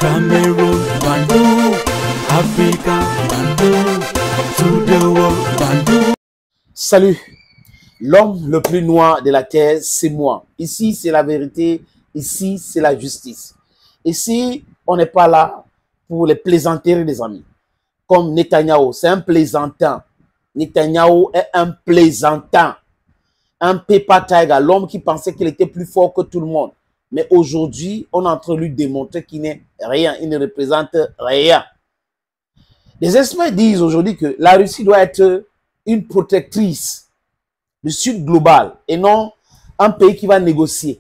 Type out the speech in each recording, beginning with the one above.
Cameroon, Bandung, Africa, Bandung, to the world, Bandung. Salut, l'homme le plus noir de la terre, c'est moi. Ici, c'est la vérité. Ici, c'est la justice. Ici, on n'est pas là pour les plaisanteries des amis. Comme Netanyahou, c'est un plaisantin. Netanyahou est un plaisantin. Un paper tiger, l'homme qui pensait qu'il était plus fort que tout le monde. Mais aujourd'hui, on est en train de lui démontrer qu'il n'est rien. Il ne représente rien. Les experts disent aujourd'hui que la Russie doit être une protectrice du Sud global et non un pays qui va négocier,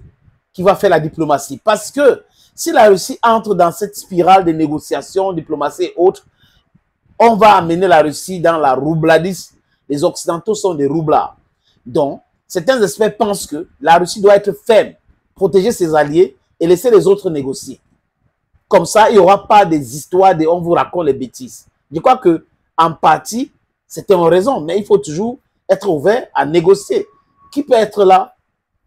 qui va faire la diplomatie. Parce que si la Russie entre dans cette spirale de négociations, diplomatie et autres, on va amener la Russie dans la roubladisme. Les Occidentaux sont des roublards. Donc, certains experts pensent que la Russie doit être ferme, protéger ses alliés et laisser les autres négocier. Comme ça, il n'y aura pas des histoires de on vous raconte les bêtises. Je crois que en partie, c'était une raison, mais il faut toujours être ouvert à négocier. Qui peut être là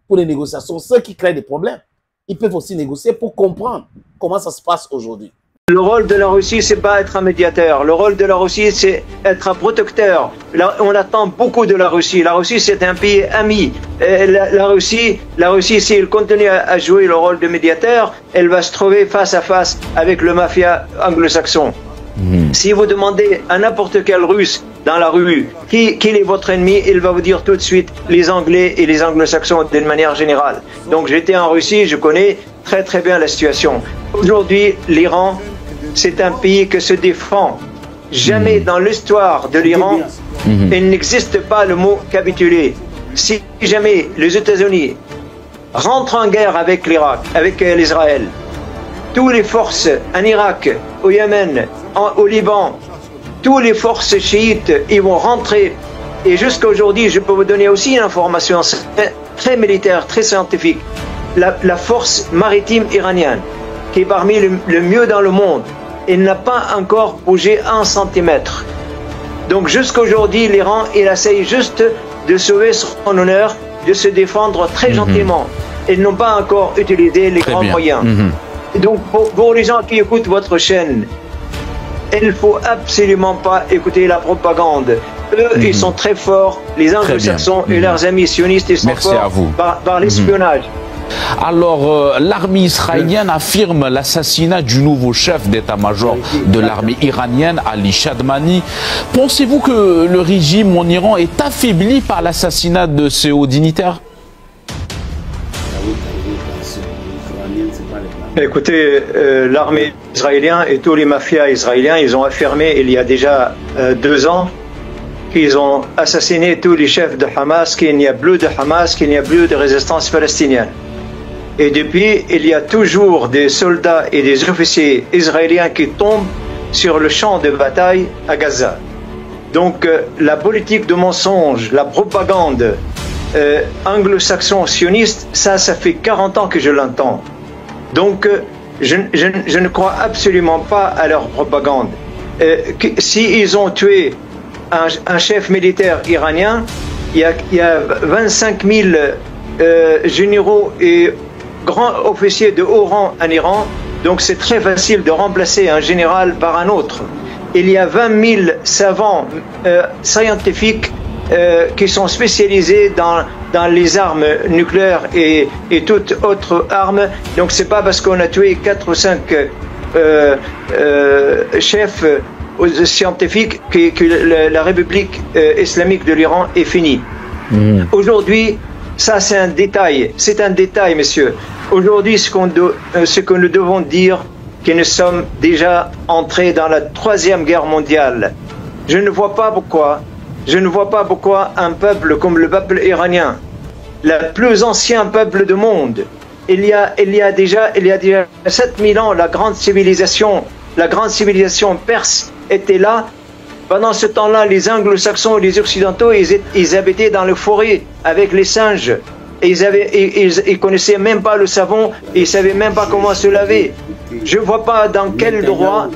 pour les négociations? Ceux qui créent des problèmes. Ils peuvent aussi négocier pour comprendre comment ça se passe aujourd'hui. Le rôle de la Russie, c'est pas être un médiateur. Le rôle de la Russie, c'est être un protecteur. Là, on attend beaucoup de la Russie. La Russie, c'est un pays ami. La Russie, si elle continue à jouer le rôle de médiateur, elle va se trouver face à face avec le mafia anglo-saxon. Si vous demandez à n'importe quel Russe dans la rue qui est votre ennemi, il va vous dire tout de suite les Anglais et les Anglo-Saxons d'une manière générale. Donc j'étais en Russie, je connais très bien la situation. Aujourd'hui, l'Iran, c'est un pays qui se défend. Jamais dans l'histoire de l'Iran, il n'existe pas le mot capituler. Si jamais les États-Unis rentrent en guerre avec l'Irak, avec l'Israël, toutes les forces en Irak, au Yémen, au Liban, toutes les forces chiites, ils vont rentrer. Et jusqu'à aujourd'hui, je peux vous donner aussi une information très militaire, très scientifique. La force maritime iranienne, qui est parmi le mieux dans le monde, elle n'a pas encore bougé 1 centimètre. Donc jusqu'à aujourd'hui, l'Iran, il essaye juste de sauver son honneur, de se défendre très gentiment. Ils n'ont pas encore utilisé les grands moyens. Et donc pour les gens qui écoutent votre chaîne, il ne faut absolument pas écouter la propagande. Eux, ils sont très forts, les anglo-saxons et leurs amis sionistes, ils sont forts par l'espionnage. Alors, l'armée israélienne affirme l'assassinat du nouveau chef d'état-major de l'armée iranienne, Ali Shadmani. Pensez-vous que le régime en Iran est affaibli par l'assassinat de ces hauts dignitaires? Écoutez, l'armée israélienne et tous les mafias israéliens, ils ont affirmé il y a déjà 2 ans qu'ils ont assassiné tous les chefs de Hamas, qu'il n'y a plus de Hamas, qu'il n'y a plus de résistance palestinienne. Et depuis, il y a toujours des soldats et des officiers israéliens qui tombent sur le champ de bataille à Gaza. Donc la politique de mensonge, la propagande anglo-saxon sioniste, ça fait 40 ans que je l'entends. Donc je ne crois absolument pas à leur propagande. S'ils ont tué un chef militaire iranien, il y a 25 000 généraux et grands officiers de haut rang en Iran, donc c'est très facile de remplacer un général par un autre. Il y a 20 000 savants scientifiques qui sont spécialisés dans les armes nucléaires et toute autre arme. Donc c'est pas parce qu'on a tué 4 ou 5 chefs scientifiques que la République islamique de l'Iran est finie. Aujourd'hui, ça c'est un détail, messieurs. Aujourd'hui, ce que nous devons dire, que nous sommes déjà entrés dans la 3e guerre mondiale. Je ne vois pas pourquoi un peuple comme le peuple iranien, le plus ancien peuple du monde, il y a déjà 7000 ans, la grande civilisation perse était là. Pendant ce temps-là, les anglo-saxons et les occidentaux, ils habitaient dans les forêts avec les singes. Et ils connaissaient même pas le savon, et ils savaient même pas comment se laver. Je vois pas dans quel droit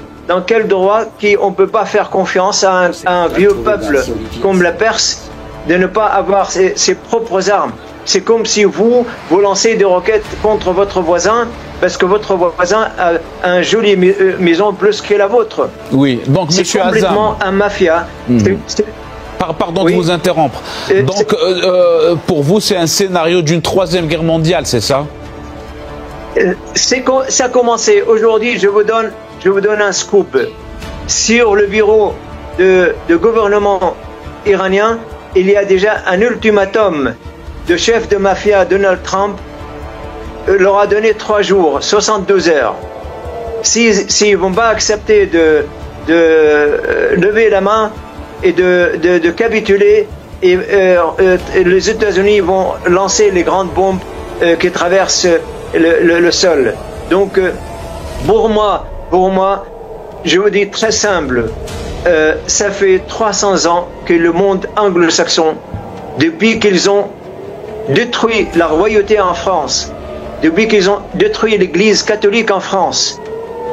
on peut pas faire confiance à un vieux peuple comme la Perse de ne pas avoir ses propres armes. c'est comme si vous lancez des roquettes contre votre voisin parce que votre voisin a une jolie maison plus que la vôtre. Oui, donc c'est complètement un mafia. Pardon oui. de vous interrompre. Donc, pour vous, c'est un scénario d'une troisième guerre mondiale, c'est ça? Ça a commencé. Aujourd'hui, je vous donne un scoop. Sur le bureau de gouvernement iranien, il y a déjà un ultimatum. Le chef de mafia, Donald Trump, leur a donné 3 jours, 72 heures. S'ils ne vont pas accepter de lever la main et de capituler, et les États-Unis vont lancer les grandes bombes qui traversent le sol. Donc, pour moi, je vous dis très simple, ça fait 300 ans que le monde anglo-saxon, depuis qu'ils ont détruit la royauté en France, depuis qu'ils ont détruit l'église catholique en France,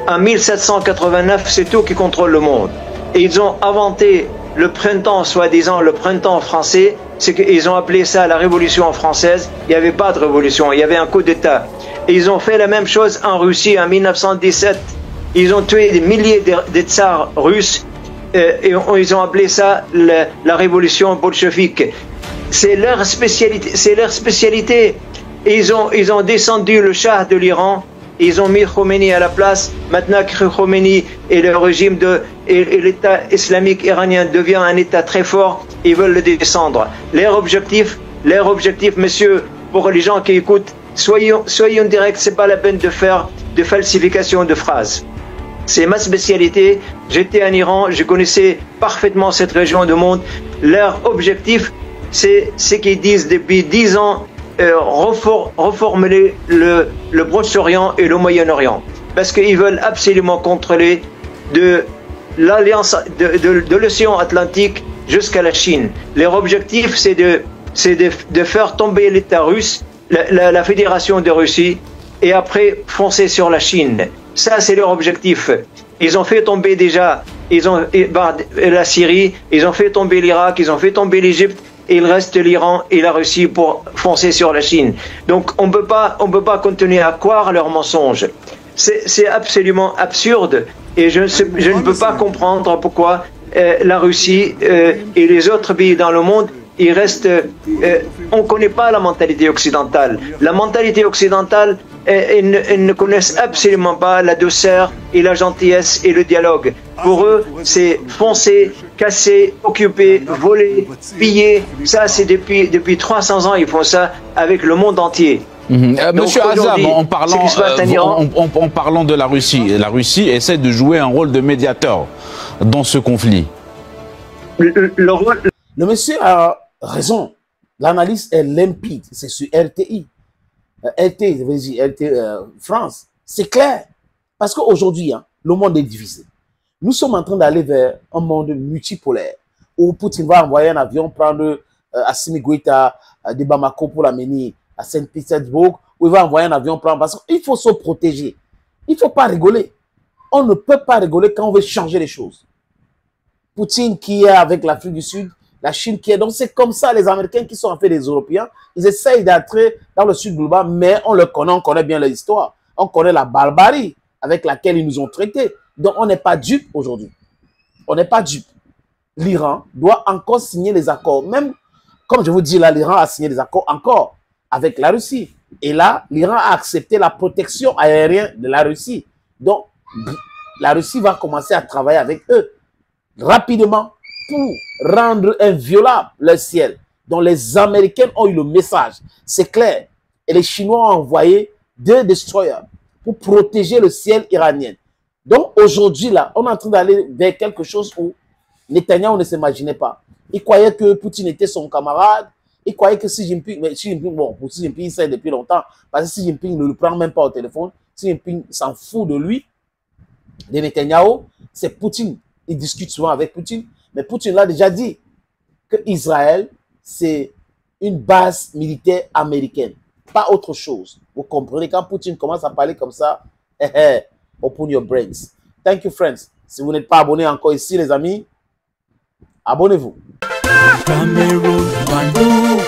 en 1789, c'est eux qui contrôlent le monde. Et ils ont inventé le printemps, soi-disant le printemps français, c'est qu'ils ont appelé ça la révolution française. Il n'y avait pas de révolution, il y avait un coup d'État. Et ils ont fait la même chose en Russie en 1917. Ils ont tué des milliers de tsars russes et ils ont appelé ça la révolution bolchevique. C'est leur spécialité. C'est leur spécialité. Et ils ont descendu le Shah de l'Iran. Ils ont mis Khomeini à la place. Maintenant que Khomeini et le régime et l'État islamique iranien devient un État très fort, ils veulent le descendre. Leur objectif, messieurs, pour les gens qui écoutent, soyons directs, c'est pas la peine de faire de falsification de phrases. C'est ma spécialité. J'étais en Iran, je connaissais parfaitement cette région du monde. Leur objectif, c'est ce qu'ils disent depuis 10 ans, reformuler le Proche-Orient et le Moyen-Orient. Parce qu'ils veulent absolument contrôler de l'alliance de l'océan Atlantique jusqu'à la Chine. Leur objectif, c'est de faire tomber l'État russe, la Fédération de Russie, et après foncer sur la Chine. Ça, c'est leur objectif. Ils ont fait tomber déjà la Syrie, ils ont fait tomber l'Irak, ils ont fait tomber l'Égypte, et il reste l'Iran et la Russie pour foncer sur la Chine. Donc on peut pas continuer à croire leurs mensonges. C'est absolument absurde, et je ne peux pas comprendre pourquoi la Russie et les autres pays dans le monde, ils restent. On ne connaît pas la mentalité occidentale. La mentalité occidentale, ils ne connaissent absolument pas la douceur et la gentillesse et le dialogue. Pour eux, c'est foncer, casser, occuper, voler, piller. Ça, c'est depuis 300 ans, ils font ça avec le monde entier. Monsieur Azam, en parlant de la Russie essaie de jouer un rôle de médiateur dans ce conflit. Le monsieur a raison. L'analyse est limpide. C'est sur RTI. RT France. C'est clair. Parce qu'aujourd'hui, le monde est divisé. Nous sommes en train d'aller vers un monde multipolaire où Poutine va envoyer un avion prendre Assimi Goïta de Bamako pour l'amener à Saint-Pétersbourg, où il va envoyer un avion prendre. Parce qu'il faut se protéger. Il ne faut pas rigoler. On ne peut pas rigoler quand on veut changer les choses. Poutine qui est avec l'Afrique du Sud, la Chine qui est. Donc c'est comme ça, les Américains qui sont en fait des Européens, ils essayent d'entrer dans le Sud global, mais on le connaît, on connaît bien leur histoire. On connaît la barbarie avec laquelle ils nous ont traités. Donc on n'est pas dupe aujourd'hui. On n'est pas dupe. L'Iran doit encore signer les accords. Même, comme je vous dis là, l'Iran a signé des accords encore avec la Russie. Et là, l'Iran a accepté la protection aérienne de la Russie. Donc, la Russie va commencer à travailler avec eux rapidement pour rendre inviolable le ciel. Donc les Américains ont eu le message, c'est clair. Et les Chinois ont envoyé 2 destroyers pour protéger le ciel iranien. Donc aujourd'hui, là, on est en train d'aller vers quelque chose où Netanyahou ne s'imaginait pas. Il croyait que Poutine était son camarade. Il croyait que Xi Jinping, mais Xi Jinping, bon, pour Xi Jinping, il sait depuis longtemps, parce que Xi Jinping ne le prend même pas au téléphone. Xi Jinping s'en fout de lui, de Netanyahou. C'est Poutine. Il discute souvent avec Poutine. Mais Poutine l'a déjà dit que Israël, c'est une base militaire américaine. Pas autre chose. Vous comprenez, quand Poutine commence à parler comme ça, open your brains. Thank you, friends. Si vous n'êtes pas abonné encore ici, les amis, abonnez-vous. Cameroun, Bandung,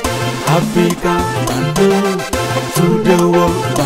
Africa, Bantu, to the world,